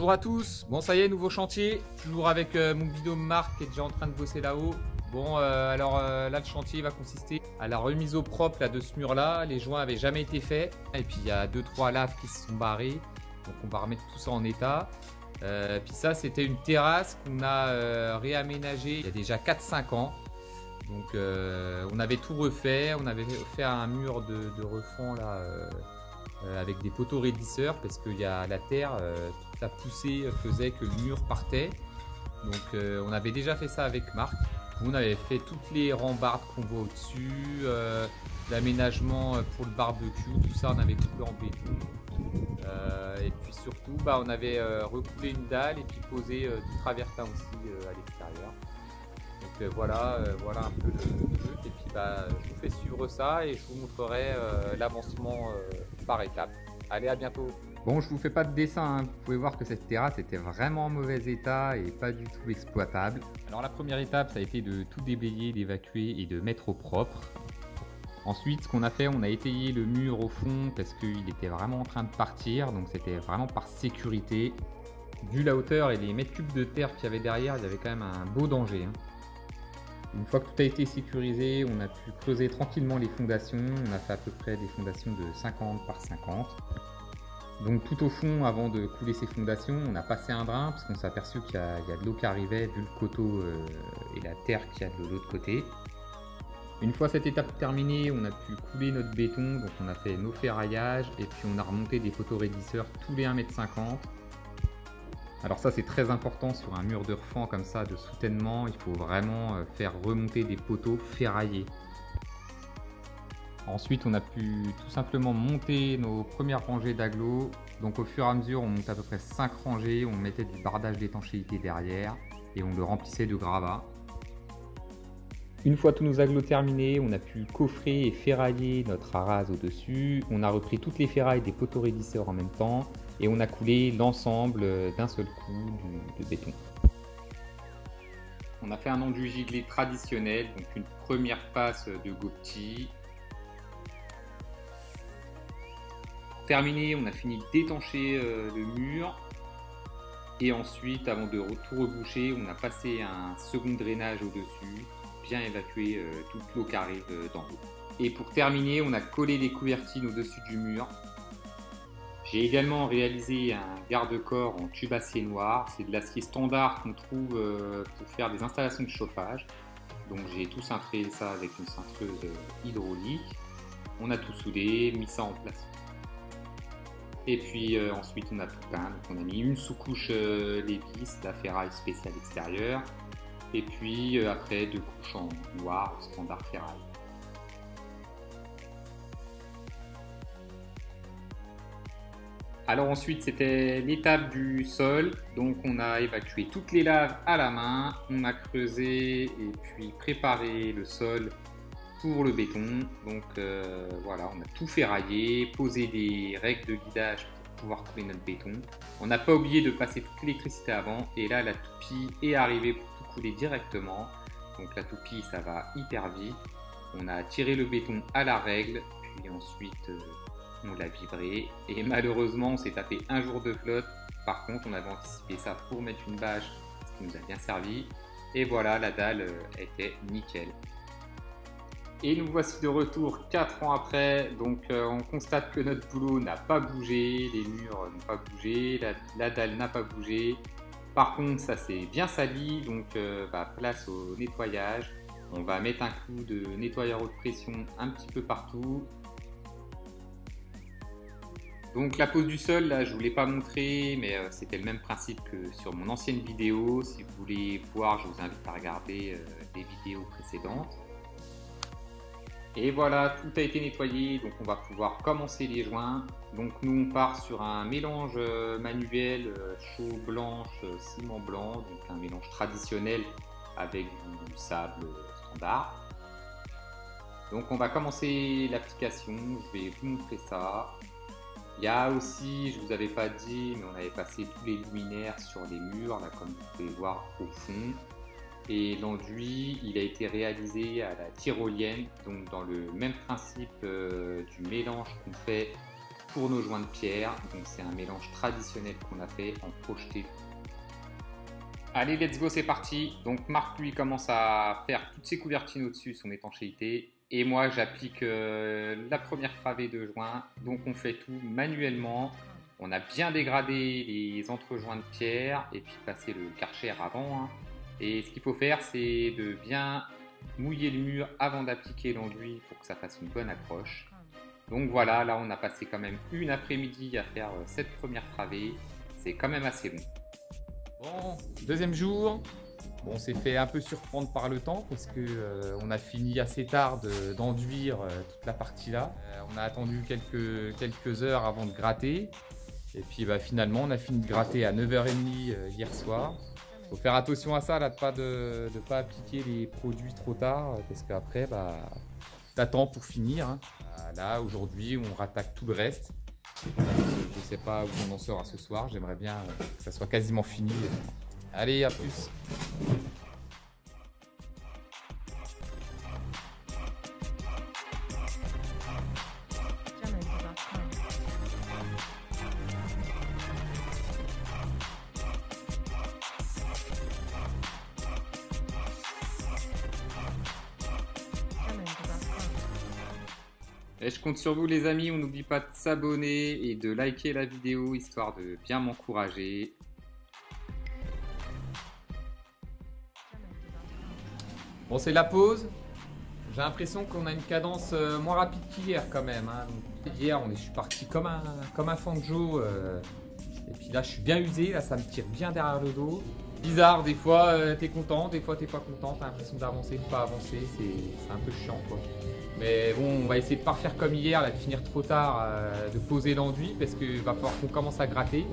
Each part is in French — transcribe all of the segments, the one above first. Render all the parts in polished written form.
Bonjour à tous, bon ça y est, nouveau chantier, toujours avec mon binôme Marc qui est déjà en train de bosser là-haut. Bon là le chantier va consister à la remise au propre là, de ce mur là, les joints n'avaient jamais été faits. Et puis il y a 2-3 laves qui se sont barrées, donc on va remettre tout ça en état. Puis ça c'était une terrasse qu'on a réaménagée il y a déjà 4-5 ans. Donc on avait tout refait, on avait fait un mur de refend là avec des poteaux raidisseurs parce qu'il y a la terre, toute la poussée faisait que le mur partait. Donc on avait déjà fait ça avec Marc. On avait fait toutes les rambardes qu'on voit au-dessus, l'aménagement pour le barbecue, tout ça on avait coulé en béton. Et puis surtout on avait recoulé une dalle et puis posé du travertin aussi à l'extérieur. Donc voilà un peu le truc. Et puis je vous fais suivre ça et je vous montrerai l'avancement par étapes. Allez, à bientôt. Bon, je vous fais pas de dessin, hein. Vous pouvez voir que cette terrasse était vraiment en mauvais état et pas du tout exploitable. Alors la première étape, ça a été de tout déblayer, d'évacuer et de mettre au propre. Ensuite, ce qu'on a fait, on a étayé le mur au fond parce qu'il était vraiment en train de partir, donc c'était vraiment par sécurité. Vu la hauteur et les mètres cubes de terre qu'il y avait derrière, il y avait quand même un beau danger, hein. Une fois que tout a été sécurisé, on a pu creuser tranquillement les fondations. On a fait à peu près des fondations de 50 par 50. Donc tout au fond, avant de couler ces fondations, on a passé un drain parce qu'on s'est aperçu qu'il y a de l'eau qui arrivait vu le coteau et la terre qu'il y a de l'autre côté. Une fois cette étape terminée, on a pu couler notre béton. Donc on a fait nos ferraillages et puis on a remonté des poteaux raidisseurs tous les 1,50 m. Alors ça c'est très important sur un mur de refend comme ça de soutènement, il faut vraiment faire remonter des poteaux ferraillés. Ensuite on a pu tout simplement monter nos premières rangées d'agglos. Donc au fur et à mesure on monte à peu près 5 rangées, on mettait du bardage d'étanchéité derrière et on le remplissait de gravat. Une fois tous nos agglos terminés, on a pu coffrer et ferrailler notre arase au-dessus. On a repris toutes les ferrailles des poteaux raidisseurs en même temps et on a coulé l'ensemble d'un seul coup de béton. On a fait un enduit giglé traditionnel, donc une première passe de Gopti. Pour terminer, on a fini d'étancher le mur. Et ensuite, avant de tout reboucher, on a passé un second drainage au-dessus, bien évacuer toute l'eau qui arrive d'en haut. Et pour terminer, on a collé les couvertines au-dessus du mur. J'ai également réalisé un garde-corps en tube acier noir. C'est de l'acier standard qu'on trouve pour faire des installations de chauffage. Donc j'ai tout cintré ça avec une cintreuse hydraulique. On a tout soudé, mis ça en place. Et puis ensuite on a tout peint. Donc on a mis une sous-couche Lévis, la ferraille spéciale extérieure. Et puis après 2 couches en noir, standard ferraille. Alors ensuite c'était l'étape du sol, donc on a évacué toutes les laves à la main, on a creusé et puis préparé le sol pour le béton. Donc voilà, on a tout ferraillé, posé des règles de guidage pour pouvoir couler notre béton. On n'a pas oublié de passer toute l'électricité avant et là la toupie est arrivée pour tout couler directement. Donc la toupie ça va hyper vite. On a tiré le béton à la règle, puis ensuite on l'a vibré et malheureusement on s'est tapé un jour de flotte. Par contre on avait anticipé ça pour mettre une bâche, ce qui nous a bien servi. Et voilà, la dalle était nickel. Et nous voici de retour 4 ans après. Donc on constate que notre boulot n'a pas bougé, les murs n'ont pas bougé, la dalle n'a pas bougé. Par contre ça s'est bien sali, donc place au nettoyage. On va mettre un coup de nettoyeur haute pression un petit peu partout. Donc la pose du sol, là je ne vous l'ai pas montré, mais c'était le même principe que sur mon ancienne vidéo. Si vous voulez voir, je vous invite à regarder les vidéos précédentes. Et voilà, tout a été nettoyé, donc on va pouvoir commencer les joints. Donc nous on part sur un mélange manuel chaux blanche, ciment blanc, donc un mélange traditionnel avec du sable standard. Donc on va commencer l'application, je vais vous montrer ça. Il y a aussi, je ne vous avais pas dit, mais on avait passé tous les luminaires sur les murs, là, comme vous pouvez voir au fond. Et l'enduit, il a été réalisé à la tyrolienne, donc dans le même principe du mélange qu'on fait pour nos joints de pierre. Donc c'est un mélange traditionnel qu'on a fait en projeté. Allez, let's go, c'est parti. Donc Marc, lui, commence à faire toutes ses couvertines au-dessus, son étanchéité. Et moi, j'applique la première travée de joint. Donc on fait tout manuellement. On a bien dégradé les entrejoints de pierre et puis passer le karcher avant. Et ce qu'il faut faire, c'est de bien mouiller le mur avant d'appliquer l'enduit pour que ça fasse une bonne accroche. Donc voilà, là on a passé quand même une après-midi à faire cette première travée. C'est quand même assez long. Bon, deuxième jour. Bon, on s'est fait un peu surprendre par le temps parce que on a fini assez tard d'enduire toute la partie là. On a attendu quelques heures avant de gratter. Et puis finalement, on a fini de gratter à 9h30 hier soir. Faut faire attention à ça, là, de pas appliquer les produits trop tard parce qu'après, t'attends pour finir. Hein. Là, aujourd'hui, on rattaque tout le reste. Je sais pas où on en sera ce soir. J'aimerais bien que ça soit quasiment fini. Allez, à plus. Et je compte sur vous les amis, on n'oublie pas de s'abonner et de liker la vidéo histoire de bien m'encourager. Bon, c'est la pause. J'ai l'impression qu'on a une cadence moins rapide qu'hier quand même. Hein. Hier, je suis parti comme un fanjo. Et puis là, je suis bien usé. Là, ça me tire bien derrière le dos. Bizarre, des fois t'es content, des fois t'es pas content. T'as l'impression d'avancer, de pas avancer. C'est un peu chiant quoi. Mais bon, on va essayer de pas refaire comme hier, là, de finir trop tard, de poser l'enduit parce qu'il va falloir qu'on commence à gratter.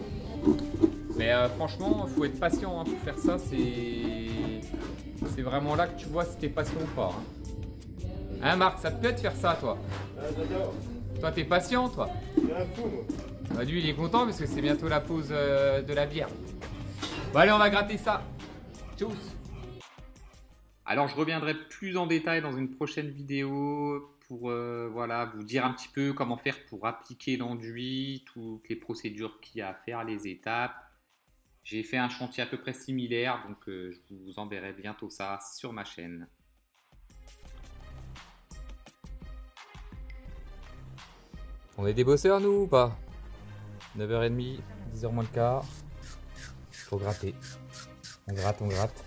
Mais franchement, il faut être patient hein, pour faire ça. C'est vraiment là que tu vois si t'es patient ou pas. Hein Marc, ça te plaît de faire ça toi? J'adore. Toi t'es patient toi? C'est un fou moi. Lui il est content parce que c'est bientôt la pause de la bière. Bon allez, on va gratter ça. Tchuss. Alors je reviendrai plus en détail dans une prochaine vidéo pour voilà, vous dire un petit peu comment faire pour appliquer l'enduit, toutes les procédures qu'il y a à faire, les étapes. J'ai fait un chantier à peu près similaire, donc je vous enverrai bientôt ça sur ma chaîne. On est des bosseurs nous ou pas? 9h30, 10h moins le quart. Faut gratter. On gratte, on gratte.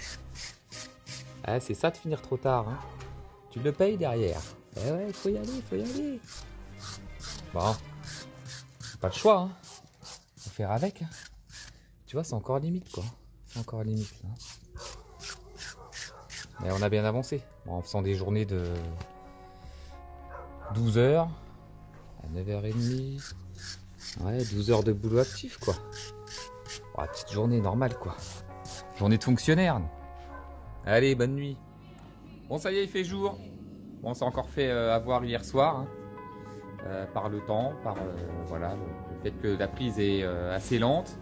Ah, c'est ça de finir trop tard. Hein. Tu le payes derrière. Eh ouais, faut y aller, faut y aller. Bon, pas le choix. Hein. Faut faire avec. Hein. Tu vois, c'est encore limite quoi. C'est encore limite là. Mais on a bien avancé. Bon, en faisant des journées de 12 heures à 9h30. Ouais, 12 heures de boulot actif quoi. Bon, petite journée normale quoi. Journée de fonctionnaire. Allez, bonne nuit. Bon, ça y est, il fait jour. Bon, on s'est encore fait avoir hier soir hein, par le temps, par voilà, le fait que la prise est assez lente.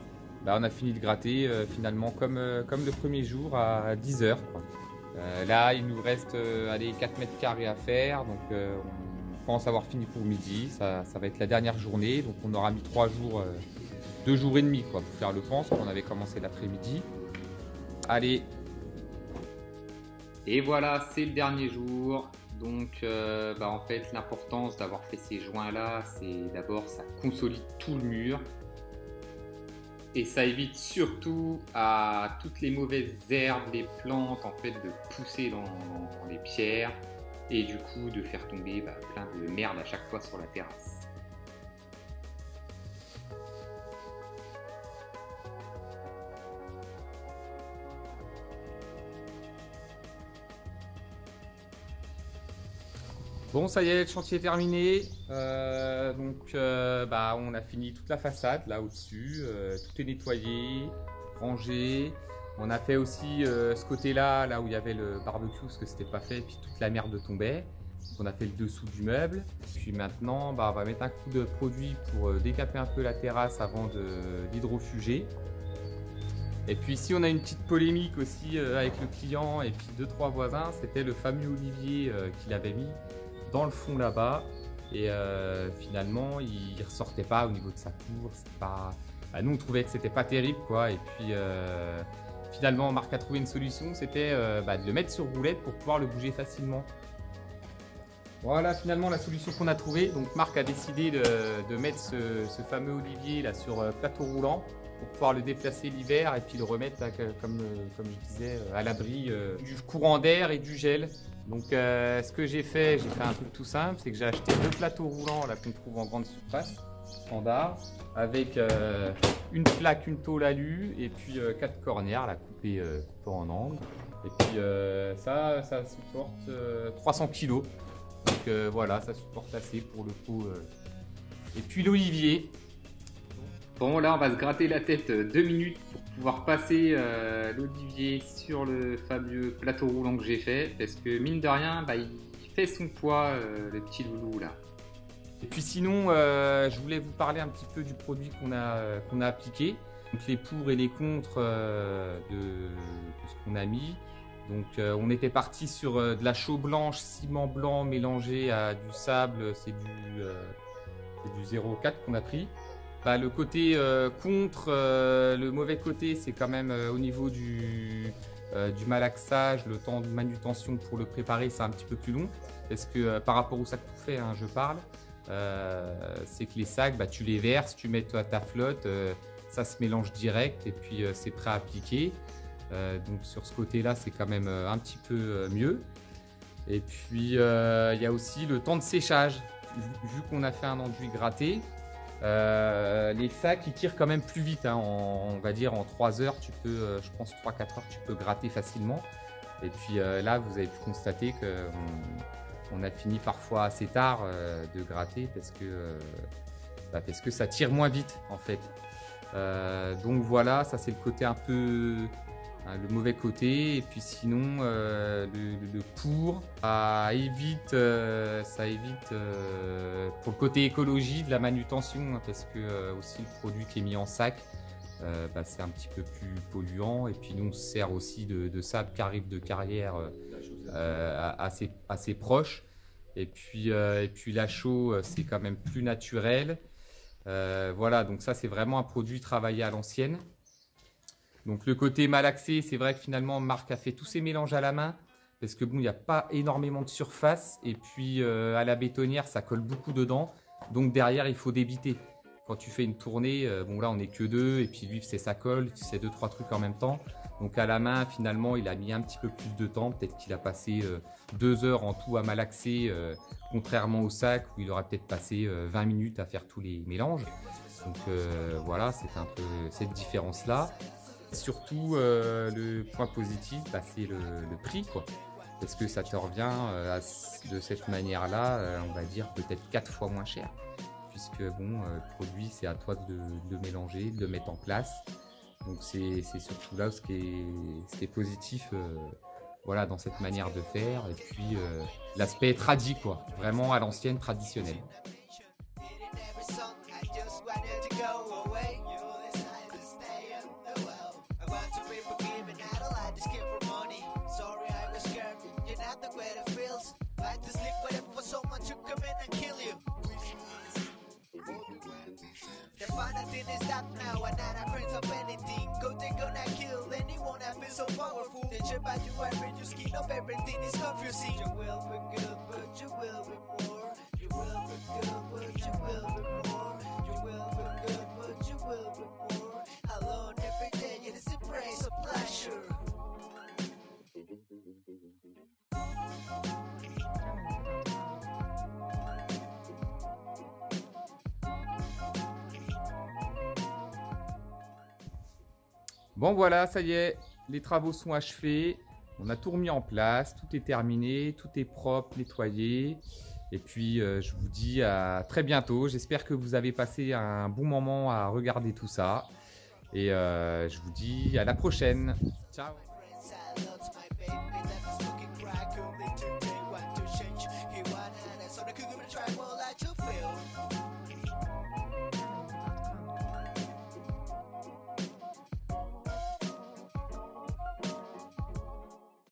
Là, on a fini de gratter finalement comme le premier jour à 10 heures. Quoi. Là, il nous reste allez, 4 mètres carrés à faire. Donc, on pense avoir fini pour midi. Ça va être la dernière journée. Donc, on aura mis 3 jours, 2 jours et demi quoi, pour faire le pense. On avait commencé l'après-midi. Allez. Et voilà, c'est le dernier jour. Donc, en fait, l'importance d'avoir fait ces joints-là, c'est d'abord, ça consolide tout le mur. Et ça évite surtout à toutes les mauvaises herbes, les plantes, en fait, de pousser dans les pierres. Et du coup, de faire tomber plein de merde à chaque fois sur la terrasse. Bon, ça y est, le chantier est terminé. On a fini toute la façade là au-dessus. Tout est nettoyé, rangé. On a fait aussi ce côté-là, là où il y avait le barbecue, parce que c'était pas fait, et puis toute la merde tombait. Donc on a fait le dessous du meuble. Puis maintenant, on va mettre un coup de produit pour décaper un peu la terrasse avant d'hydrofuger. Et puis ici, on a une petite polémique aussi avec le client et puis 2-3 voisins. C'était le fameux olivier qu'il avait mis dans le fond là-bas. Et finalement, il ressortait pas au niveau de sa cour. Bah, nous, on trouvait que c'était pas terrible, quoi. Et puis finalement, Marc a trouvé une solution, c'était de le mettre sur roulette pour pouvoir le bouger facilement. Voilà finalement la solution qu'on a trouvée. Donc Marc a décidé de mettre ce fameux olivier là sur plateau roulant pour pouvoir le déplacer l'hiver et puis le remettre là, comme je disais à l'abri du courant d'air et du gel. Donc ce que j'ai fait un truc tout simple, c'est que j'ai acheté 2 plateaux roulants là qu'on trouve en grande surface standard avec une plaque, une tôle alu et puis 4 cornières là coupées en angle. Et puis ça supporte 300 kg. Donc voilà, ça supporte assez pour le pot. Et puis l'olivier. Bon, là on va se gratter la tête 2 minutes pour pouvoir passer l'olivier sur le fameux plateau roulant que j'ai fait. Parce que mine de rien, il fait son poids, le petit loulou là. Et puis sinon, je voulais vous parler un petit peu du produit qu'on a appliqué. Donc les pour et les contre de ce qu'on a mis. Donc on était parti sur de la chaux blanche, ciment blanc mélangé à du sable, c'est du 0,4 qu'on a pris. Le côté contre, le mauvais côté, c'est quand même au niveau du malaxage, le temps de manutention pour le préparer, c'est un petit peu plus long. Parce que par rapport au sac tout fait, je parle, c'est que les sacs, tu les verses, tu mets ta flotte, ça se mélange direct et puis c'est prêt à appliquer. Donc sur ce côté-là, c'est quand même un petit peu mieux. Et puis il y a aussi le temps de séchage. Vu qu'on a fait un enduit gratté, les sacs ils tirent quand même plus vite. On va dire en 3 heures, tu peux, je pense 3-4 heures, tu peux gratter facilement. Et puis là, vous avez pu constater qu'on a fini parfois assez tard de gratter parce que ça tire moins vite en fait. Donc voilà, ça c'est le côté un peu le mauvais côté. Et puis sinon le pour ça évite pour le côté écologie de la manutention parce que aussi le produit qui est mis en sac c'est un petit peu plus polluant et puis nous on se sert aussi de sable qui arrive de carrière assez proche et puis la chaux c'est quand même plus naturel. Voilà, donc ça c'est vraiment un produit travaillé à l'ancienne. Donc le côté malaxé, c'est vrai que finalement Marc a fait tous ses mélanges à la main parce que bon, il n'y a pas énormément de surface et puis à la bétonnière ça colle beaucoup dedans, donc derrière il faut débiter. Quand tu fais une tournée, bon là on n'est que 2 et puis lui c'est ça colle, c'est 2-3 trucs en même temps. Donc à la main finalement il a mis un petit peu plus de temps, peut-être qu'il a passé 2 heures en tout à malaxer, contrairement au sac où il aurait peut-être passé 20 minutes à faire tous les mélanges. Donc voilà, c'est un peu cette différence là. Surtout le point positif, c'est le prix quoi. Parce que ça te revient de cette manière là, on va dire peut-être 4 fois moins cher. Puisque bon, le produit c'est à toi de mélanger, de le mettre en place. Donc c'est surtout là ce qui est positif voilà, dans cette manière de faire. Et puis l'aspect tradi quoi, vraiment à l'ancienne traditionnelle. Is that now and not a prince of anything? Go they gonna kill anyone that feels so powerful. They trip by you and you skin up everything is confusing. You will be good, but you will be more. You will be good, but you will be more. You will be good, but you will be more. Alone every day, it is a praise of pleasure. Bon voilà, ça y est, les travaux sont achevés, on a tout remis en place, tout est terminé, tout est propre, nettoyé. Et puis je vous dis à très bientôt, j'espère que vous avez passé un bon moment à regarder tout ça. Et je vous dis à la prochaine, ciao.